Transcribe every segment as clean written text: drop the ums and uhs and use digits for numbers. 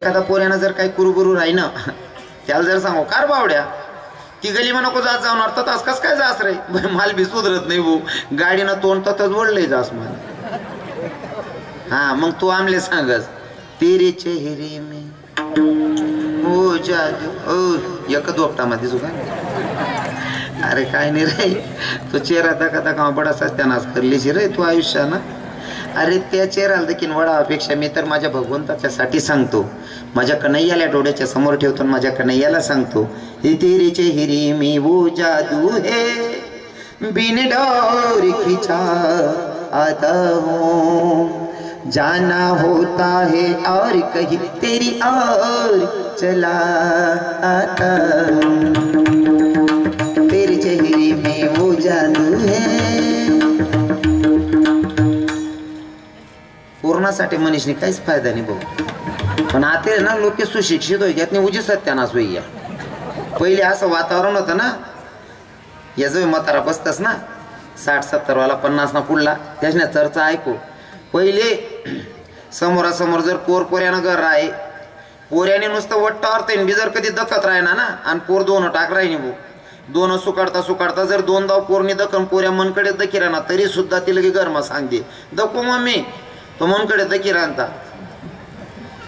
एखादा पोऱ्यानं जर काही कुरुबुरू राहिनं त्याला जर सांगू कार बावड्या ती गली मग नको जात जाऊन अर्थ तास कस काय जास रे माल बी सुधरत नाही भाऊ गाडीनं तोंड ततच वडलंय जास मला हा मग तू आमले सांगस तेरे चेहरे में हो जादू ओ एक दोपटामध्ये सुद्धा अरे काय नाही रे तो चेहरा दाखा दाखा बडासा त्यानाच करलीशी रे तू आयुष्यानं अरे त्या चेहऱ्याला देखील वडापेक्षा मी तर माझ्या भगवंताच्यासाठी सांगतो माझ्या कन्हैयाला डोळ्याच्या समोर ठेवतो माझ्या कन्हैयाला सांगतो हे तेरे चेहरे में वो जादू है बिन डोर खिंचा आता हूँ जाना होता है और कहीं तेरी और चला आता तेरे चेहरे में वो जादू है पूर्णासाठी मनीषने काहीच फायदा नाही भाऊ पण आता ना लोक सुशिक्षित होई त्यात उजी सत्यानाश होई या पहिले असं वातावरण होतं ना या जो म्हातारा बसतस ना 60-70 वाला 50 ना पुढला त्याच्या चर्चा ऐकू पहिले समोरासमोर जर पोऱ्यानं घर आहे पोऱ्याने नुसतं वट्टावर ते बी जर कधी दखत राहिना ना आणि पोर दोन टाक राहिनी भाऊ दोन सुकाडता सुकाडता जर दोन दाव पोरनी दखन पोऱ्या मनकडे दखी राहणार तरी सुद्धा ती लगे गरमा सांगते दखू मम्मी तो मनकडे दखी राहता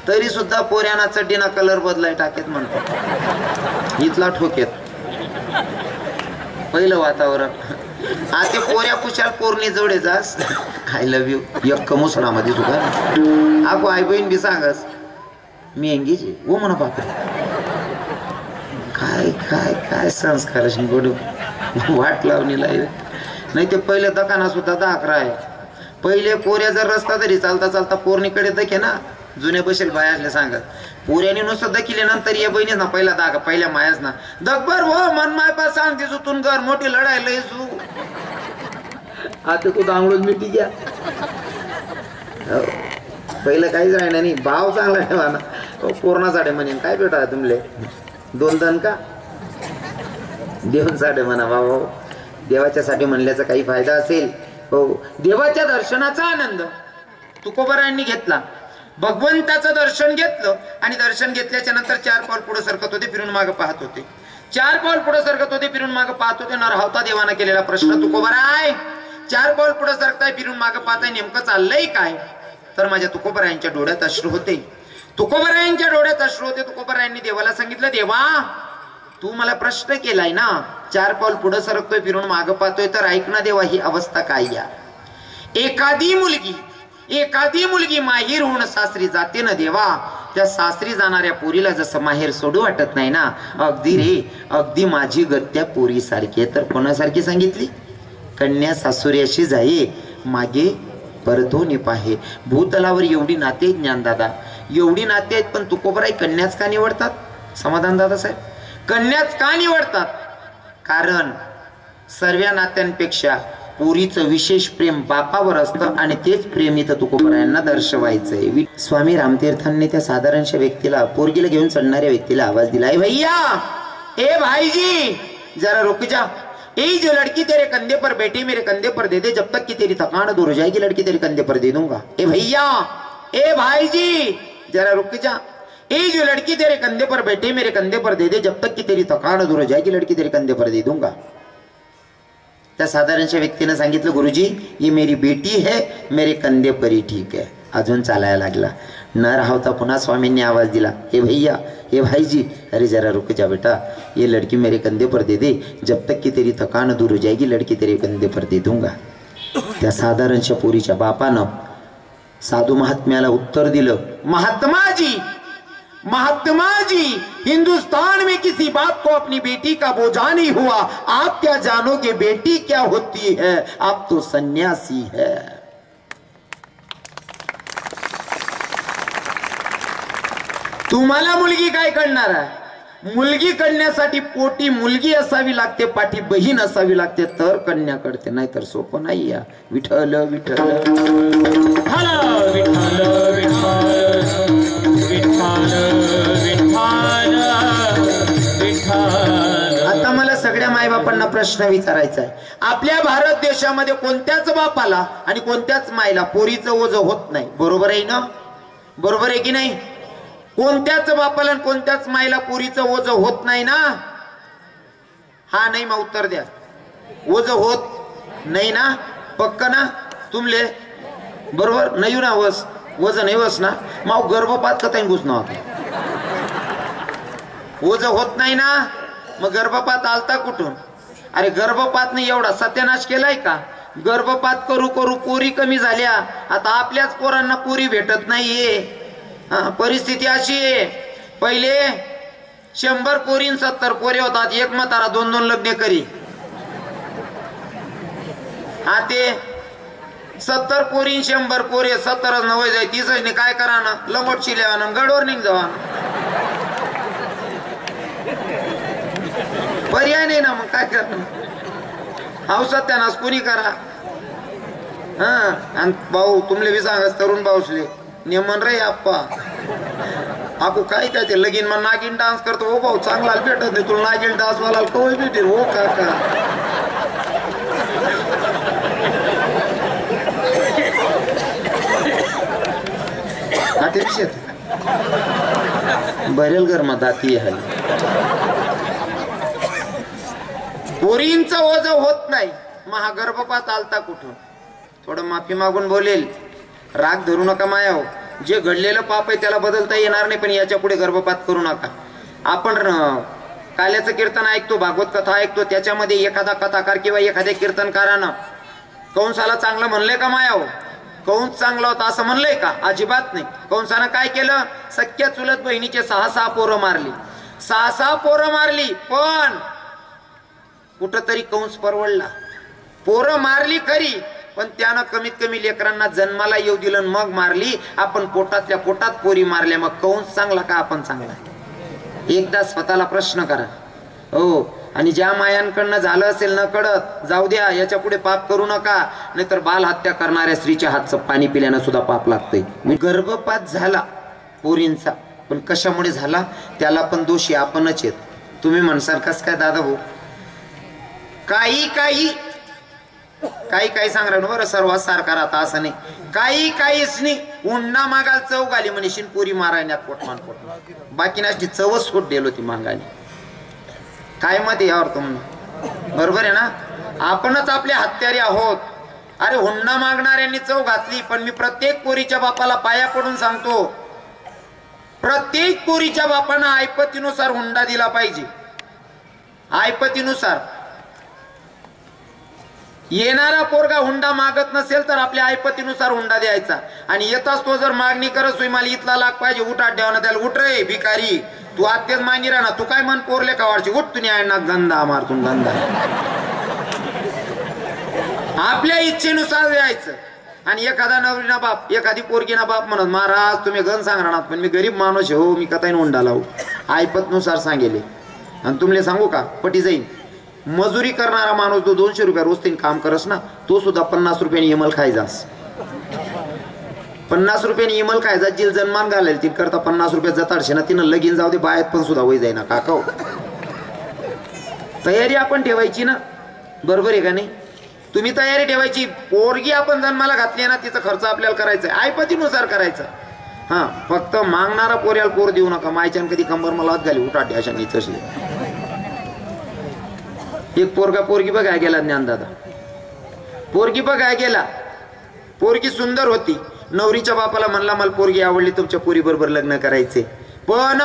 तरी सुद्धा पोऱ्याना चड्डीना कलर बदलाय टाकेत म्हणतो इथला ठोकेत पहिलं वातावरण आता पोऱ्या कुशाल पोरणी जोडे जास आय लव्ह यू एक मुसळामध्ये तुका आगो आई बहीण बी सांगस मी एंगेज ओ म्हणा बापरे काय काय काय संस्कार गोडू वाट लावणीला नाही ते पहिले दकाना सुद्धा दाखरा आहे पहिले पोऱ्या जर रस्ता तरी चालता चालता पोरणीकडे दखे ना जुने बसेल बायासले सांगत पोऱ्याने नुसतं दखिले नंतर या बहिणीच ना पहिला दाग पहिल्या मायाच ना दखबर हो मन माय पा सांगते सुतून घर मोठी लढाई लय सू आता तू दांगडून मिठी घ्या पहिलं काहीच राहिना नाही भाव चांगला ठेवा ना पूर्णासाठी म्हणेन काय भेटा तुमले 2 दन का देवांसाठी म्हणा भाऊ देवाच्यासाठी म्हणल्याचा काही फायदा असेल हो देवाच्या दर्शनाचा आनंद तुकोबारायांनी घेतला भगवंताचं दर्शन घेतलं आणि दर्शन घेतल्याच्या नंतर 4 पाऊल पुढे सरकत होते फिरून मागे पाहत होते 4 पाऊल पुढे सरकत होते फिरून मागे पाहत होते नरहवता देवानं केलेला प्रश्न तुकोबाराय 4 पाऊल पुढे सरकताय फिरून मागे पाहताय नेमकं चाललंय काय तर माझ्या तुकोबारायांच्या डोळ्यात अश्रू होते तुकोबारायांच्या डोळ्यात अश्रू होते तुकोबारायांनी देवाला सांगितलं देवा तू मला प्रश्न केलाय ना 4 पाऊल पुढे सरकतोय फिरून मागे पाहतोय तर ऐक ना देवा ही अवस्था काय या एखादी मुलगी माहेर होऊन सासरी जाते ना देवा त्या सासरी जाणाऱ्या पोरीला जसं माहेर सोडू वाटत नाही ना अगदी रे अगदी माझी गत्या पोरी सारखी तर कोणासारखी सांगितली कन्या सासुऱ्याशी जाई मागे परतोनी पाहे भूतलावर एवढी नाते ज्ञानदादा एवढी नाते आहेत पण तुकोबराई कन्याच का निवडतात समाधान दादा साहेब कन्याच का निवडतात कारण सर्व नात्यांपेक्षा पोरीचं विशेष प्रेम बापावर असतं आणि तेच प्रेम इथं तुकोबरायांना दर्शवायचंय स्वामी रामतीर्थांनी त्या साधारणशा व्यक्तीला पोरगीला घेऊन चढणाऱ्या व्यक्तीला आवाज दिला ए भैया ए भाईजी जरा रुक जा ए जो लड़की तेरे कंधे पर बैठी मेरे कंधे पर दे दे जब तक कि तेरी थकान दूर हो जाएगी लड़की तेरे कंधे पर दे दूंगा ए भैया ए भाईजी जरा रुक जा ए जो लड़की तेरे कंधे पर बैठी मेरे कंधे पर दे दे जब तक कि तेरी थकान दूर हो जाएगी लड़की तेरे कंधे पर दे दूंगा त्या साधारणशा व्यक्तीने सांगितलं गुरुजी ये मेरी बेटी है मेरे कंधे पर ही ठीक है अजून चालायला लागला न राहता पुन्हा स्वामींनी आवाज दिला ए भैया ए भाईजी अरे जरा रुक जा बेटा ये लड़की मेरे कंधे पर दे दे जब तक कि तेरी थकान दूर हो जाएगी लड़की तेरे कंधे पर दे दूंगा त्या साधारणशा पोरीच्या बापानं साधू महात्म्याला उत्तर दिलं महात्मा जी हिंदुस्तान में किसी बाप को अपनी बेटी का बोझा नहीं हुआ आप क्या जानोगे बेटी क्या होती है आप तो सन्यासी है तुम्हाला मुलगी काय करणार आहे मुलगी करण्यासाठी पोटी मुलगी असावी लागते पाठी बहीण असावी लागते तर कन्या करते नाही तर सोपं नाही या विठ्ठल विठ्ठल आता मला सगळ्या मायबापांना प्रश्न विचारायचा आहे आपल्या भारत देशामध्ये कोणत्याच बापाला आणि कोणत्याच मायला पोरीचं ओझं होत नाही बरोबर आहे ना बरोबर आहे की नाही कोणत्याच बापाला आणि कोणत्याच माईला पुरीचं ओझ होत नाही ना? हा नाही मग उत्तर द्या. ओझ होत नाही ना? पक्क ना तुमले? बरोबर नाही ना? वस ओझ नाही वस ना? मग गर्भपात कथा घुसणं होता. ओझ होत नाही ना? मग गर्भपात आलता कुठून? अरे गर्भपातने एवढा सत्यानाश केलाय का? गर्भपात करू करू पोरी कमी झाल्या. आता आपल्याच पोरांना पोरी भेटत नाहीये. परिस्थिती अशी आहे. पहिले 100 पोरी 70 पोरे होतात. एक म्हातारा 2-2 लग्न करी. हा ते 70 पोरी 100 पोरे 70 नव्हे जाय 30 काय करा ना? लंगोट शिल्या ना गडवर निघ जावा. पर्याय नाही ना. मग काय करणार? हौसात त्यांना कोणी करा. आणि भाऊ तुमले बी सांगस तरुण भाऊसले नेमन रे आप्पा आपू काय काय ते लगीन मग नागिन डान्स करतो. हो भाऊ चांगला भेटत नाही तुला नागिन डान्स मला कवय भेटेल. हो काका ते विषय बरेल गरमा दाती आहे. पोरींचं ओझ होत नाही. महा गर्भपात आलता कुठून? थोडं माफी मागून बोलेल. राग धरू नका माया. हो जे घडलेलं पाप आहे त्याला बदलता येणार नाही. पण याच्या पुढे गर्भपात करू नका. आपण काल्याचं कीर्तन ऐकतो, भागवत कथा ऐकतो. त्याच्यामध्ये एखादा कथाकार किंवा एखाद्या कीर्तनकारानं कंसाला चांगलं म्हणलंय का माया? हो कंस चांगला होता असं म्हणलंय का? अजिबात नाही. कंसानं काय केलं? सख्या चुलत बहिणीचे 6 पोरं मारली. 6 पोरं मारली. पण कुठंतरी कंस परवडला. पोरं मारली खरी पण त्यानं कमीत कमी लेकरांना जन्माला येऊ दिलं मग मारली. आपण पोटातल्या पोटात पोरी मारल्या. मग कंस चांगला का आपण चांगला? एकदा स्वतःला प्रश्न करा. हो आणि ज्या मायांकडनं झालं असेल न कळत जाऊ द्या. याच्या पुढे पाप करू नका. नाहीतर बाल हत्या करणाऱ्या स्त्रीच्या हातचं पाणी पिल्यानं सुद्धा पाप लागतंय. गर्भपात झाला पोरींचा पण कशामुळे झाला? त्याला पण दोषी आपणच येत. तुम्ही म्हणसाल कस काय दादा भाऊ? काही सांगणार बरं सर्वात सारखा राहता असं नाही. काहीच नाही. उंडा मागाल चव घाली म्हणशील पोरी मारायण्यात पोटमान बाकी नाची चवच सोड देल होती मागाने. काय मत यावर तुम्हाला? बरोबर आहे ना? आपणच आपले हत्यारे आहोत. अरे हुंडा मागणाऱ्यांनी चव घातली. पण मी प्रत्येक पोरीच्या बापाला पाया पडून सांगतो, प्रत्येक पोरीच्या बापानं ऐपतीनुसार हुंडा दिला पाहिजे. ऐपतीनुसार. येणारा पोरगा हुंडा मागत नसेल तर आपल्या ऐपतीनुसार हुंडा द्यायचा. आणि येताच तो जर मागणी करत सोय मला इथला लाख पाहिजे उठात ठेवा ना त्याला. उठ रे भिकारी तू आत्तेच मागी राहा ना. तू काय मन पोरले का वाढची? उठ तुम्ही आहे ना गंधा मारतून गंधा. आपल्या इच्छेनुसार द्यायचं. आणि एखादा नवरीना बाप एखादी पोरगीना बाप म्हणत महाराज तुम्ही गण सांगणार पण मी गरीब माणूस आहे. हो मी कथाईन हुंडा लावू. ऐपतनुसार सांगेले. आणि तुमले सांगू का पटी जाईन. मजुरी करणारा माणूस तो 200 रुपये रोज तीन काम करस ना तो सुद्धा 50 रुपयाने इमल खायजास. 50 रुपयाने इमल खायचा. जिल जन्मान घालेल ती करता 50 रुपये जताडशे ना. तिनं लगीन जाऊ दे बायात पण सुद्धा वय जाईना काका. तयारी आपण ठेवायची ना. बरोबर आहे का नाही? तुम्ही तयारी ठेवायची. पोरगी आपण जन्माला घातली ना तिचा खर्च आपल्याला करायचा आहे. ऐपतीनुसार करायचा. हा फक्त मागणारा पोऱ्याला पोर देऊ नका. मायच्यान कधी कंबर मला हात घाली उठाटे अशा नीच असले. एक पोरगा पोरगी बघाय गेला ज्ञानदादा. पोरगी बघाय गेला. पोरगी सुंदर होती. नवरीच्या बापाला म्हणला मला पोरगी आवडली तुमच्या पोरी बरोबर लग्न करायचे पण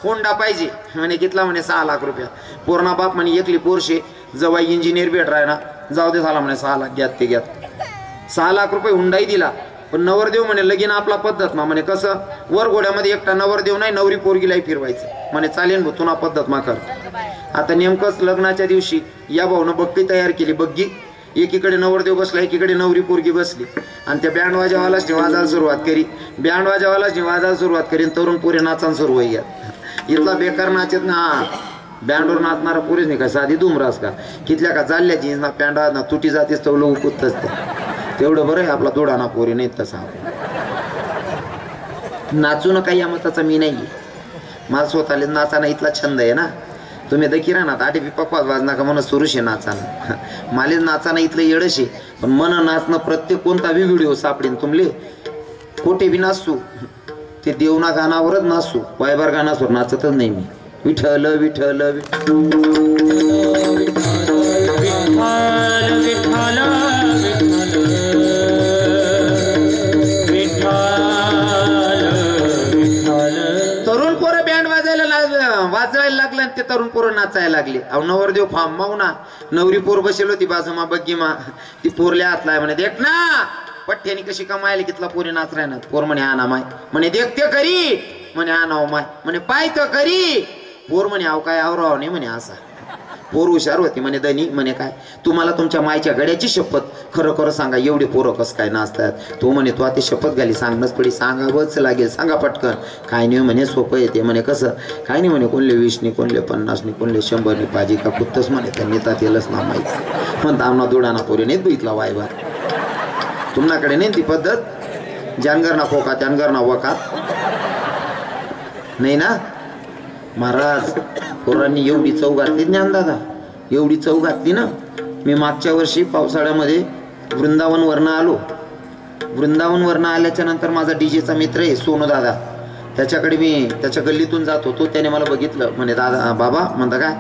हुंडा पाहिजे. म्हणे घेतला म्हणे 6 लाख रुपया. पोरणा बाप म्हणे एकली पोरशे जवाई इंजिनियर भेट राय ना जाऊ दे झाला म्हणे 6 लाख घ्यात ते घ्यात. 6 लाख रुपये हुंडाही दिला. पण नवरदेव म्हणे लगीन आपला पद्धत मा म्हणे कसं वर घोड्यामध्ये एकटा नवरदेव नाही नवरी पोरगीलाही फिरवायचं म्हणे. चालेल भाऊ तुला पद्धत मा कर. आता नेमकंच लग्नाच्या दिवशी या भाऊनं बग्गी तयार केली. बग्गी एकीकडे नवरदेव बसला एकीकडे नवरी पोरगी बसली. आणि त्या बँडवाजावालाच वाजायला सुरुवात करी. बँडवाजावालाच वाजायला सुरुवात करीन. तरुण पोरे नाचायला सुरू होई. इथला बेकार नाचत ना. बँडवर नाचणारा पोरीच नाही का साधी दुमरास का कितल्या का चालल्या जीन्स ना पॅन्डा ना तुटी जातेस तेवढं उकुतच तेवढं बरं आहे. आपला दोडाना पोरी नाही तसा. नाचू नका या मताचा मी नाही. मला स्वतःला नाचाना इथला छंद आहे ना. तुम्ही दखी राहणार आठे पकवास वाजना का मन सुरुश आहे नाचाना. माले नाचाना इथलं येडश आहे. पण मन नाचणं प्रत्येक कोणता बी व्हिडिओ सापडेन तुमले खोटे बी नाचू ते देवना गाणावरच नाचू, वायबार गाणावर नाचतच नाही मी. विठ्ठल विठ्ठल तरुण पोरं बँड वाजवायला लागलं, ते तरुण पोरं नाचायला लागले. अहो नवरदेव फाम माऊ ना, नवरी पोर बसेल होती बाजूमा बग्गी मा, ती पोरल्या हातलाय म्हणे देख ना पठ्ठ्यानी कशी कमायला कितला पोरी नाचराय ना. पोर म्हणे आना माय, म्हणे देखते करी, म्हणे आनाव माय, म्हणे पाय तर करी. पोर म्हणे आव काय आवराव नाही म्हणे असा. पोर हुशार होती म्हणे दनी, म्हणे काय तुम्हाला तुमच्या मायच्या गड्याची शपथ खरं खरं सांगा एवढे पोरं कसं काय नाचतात. तो म्हणे तू आता शपथ घाली सांगणंच पडी, सांगावंच लागेल, सांगा पटकन. काय नाही म्हणे सोपं येते म्हणे. कसं काय नाही म्हणे, कोणले 20 कोणले 50 कोणले 100 पाजी का कुत्तच म्हणे त्या नेतात येलच ना माहीत म्हणता आमना दोडाना पोरी नाहीत बघितला वायबार. तुमच्याकडे नाही ती पद्धत, जानगर ना खोका जानगर ना वका नाही ना. महाराज पोरांनी एवढी चव घातली ज्ञानदादा, एवढी चव घातली ना. मी मागच्या वर्षी पावसाळ्यामध्ये वृंदावनवरनं आलो. वृंदावनवरनं आल्याच्या नंतर माझा डीजेचा मित्र आहे सोनू दादा, त्याच्याकडे मी त्याच्या गल्लीतून जात होतो. त्याने मला बघितलं, म्हणे दादा बाबा म्हणता काय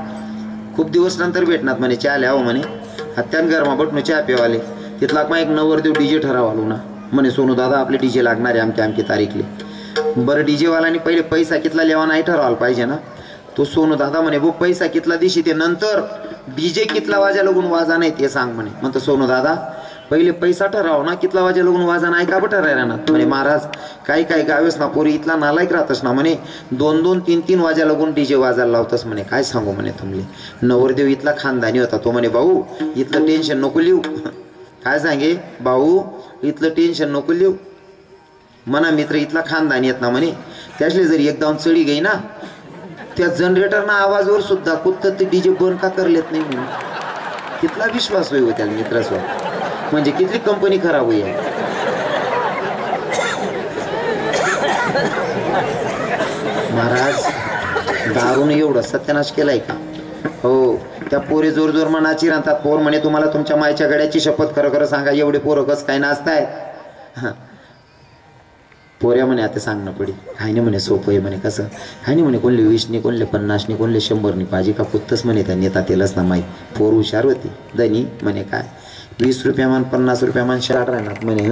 खूप दिवस नंतर भेटणार म्हणे, चहा लिहाव म्हणे, हत्यान गरमा बटणू चहा पिवाले. तिथला मग एक नवरदेव डीजे ठरावालो ना. म्हणे सोनू दादा आपले डीजे लागणार आहे आमच्या आमची तारीखली. बरं डीजेवाल्याने पहिले पैसा कितला लिहावा नाही ठरवायला पाहिजे ना. तो सोनू दादा म्हणे भाऊ पैसा कितला दिशी ते नंतर डीजे कितला वाजा लागून वाजा नाही ते सांग म्हणे. म्हणतो सोनू दादा पहिले पैसा ठराव ना, कितला वाजा लागून वाजा नाही का बट ठरायला ना. म्हणे महाराज काही काही गावेस ना पोरी इथला नालायक राहतस ना म्हणे, 2-2, 3-3 वाजा लागून डीजे वाजायला लावतस म्हणे. काय सांगू म्हणे तुमले. नवरदेव इथला खानदानी होता. तो म्हणे भाऊ इथलं टेन्शन नको लिहू. काय सांगे भाऊ इथलं टेन्शन नको लिहू म्हणा, मित्र इथला खानदानी येत ना म्हणे. त्यासले जरी एकदा चढी गई ना, त्या जनरेटरना आवाजवर सुद्धा कुत्त ते डीजे बंद का करलेत नाही म्हणून. कितला विश्वास होईल त्या मित्रासवर, म्हणजे कितली कंपनी खराब होईल. महाराज दारूने एवढा सत्यानाश केलाय का. हो त्या पोरे जोर जोर नाची राहतात. पोर म्हणे तुम्हाला तुमच्या मायच्या गड्याची शपथ खरं खरं सांगा एवढे पोरं कसं काय नाचताय. पोऱ्या म्हणे आता सांगणं पडी. काय नाही म्हणे सोपं आहे म्हणे. कसं काय नाही म्हणे, कोणले 20 कोणले 50 कोणले 100 पाजी का पुत्तच म्हणे त्या नेता तेलच ना माहीत. पोर हुशार होती दनी. म्हणे काय 20 रुपया मान 50 रुपया मान शाट राहणार म्हणे.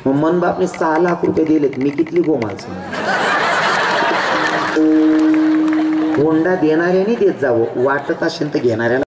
मग मन बापने 6 लाख रुपये दिलेत, मी कितली गोमालच. होंडा देणाऱ्याने देत जावं, वाटत असेल तर घेणाऱ्याला